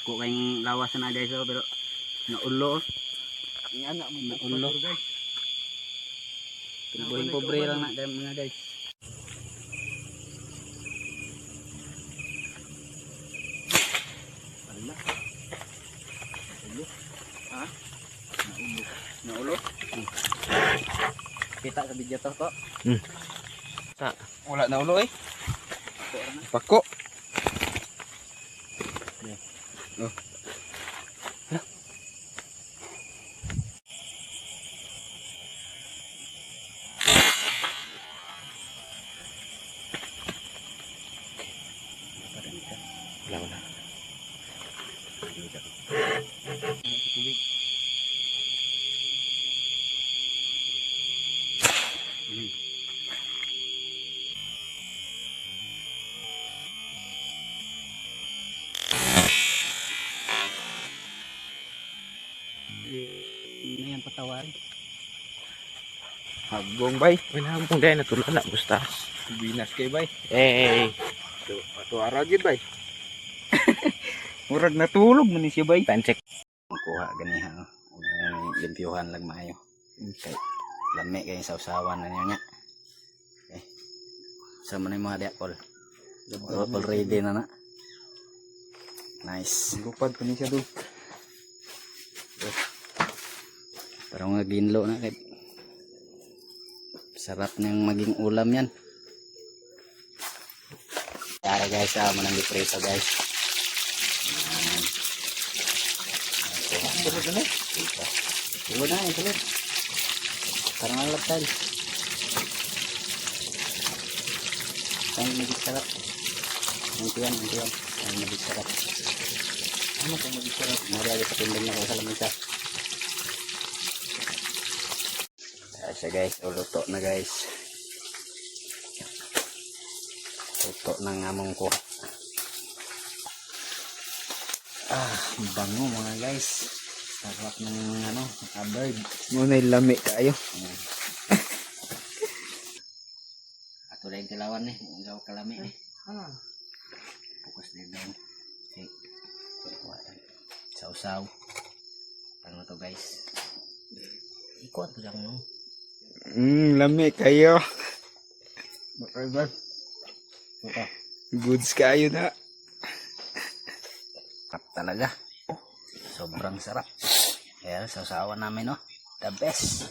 Dako kayong lawas na guys pero naulo. Yan na mo Naulo. guys. Tubuhin pobre lang na mga guys. Ala. Ulo. Ha? Naulo. Kita sa video to ko. Wala na ulo eh. Pako. Oh. Wala. Ini yang patawari. Hagong bay. Pinahambong dahil natulala, bustas. Binas kay bay. Hey, Araw gid bay. Murag natulog man ni siya bay. pansek. Kuha ganiha. Limpyuhan lang maayo. Okay. Lami kay sausawan na niya. Okay. Sama na yung mga diakol. Already na na. Nice. Lupad pa ni siya do. Parang mga ginlo na kay sarap niyang maging ulam yan. Tara guys, manang gipreso guys. Tulog na. Iwo na, ituloy. Parang alap tayo. Ang maging sarap. Nantiyan. Ang maging sarap. Ano kung mag-isarap? Marami sa tindang na ko sa lamisa. Siya guys, luto na guys. Luto ng among ko. Bango mga guys. Sarap ng bird. Muna lami kayo. Ato lang yung kilawan eh. Ang kalami eh. Focus din doon. Okay. Sausaw. Ano to guys? Ikot lang no. Lami kayo. Okay ba? Ito. Goods kayo na. Sarap talaga. Sobrang sarap. Kaya sausawan namin no. The best.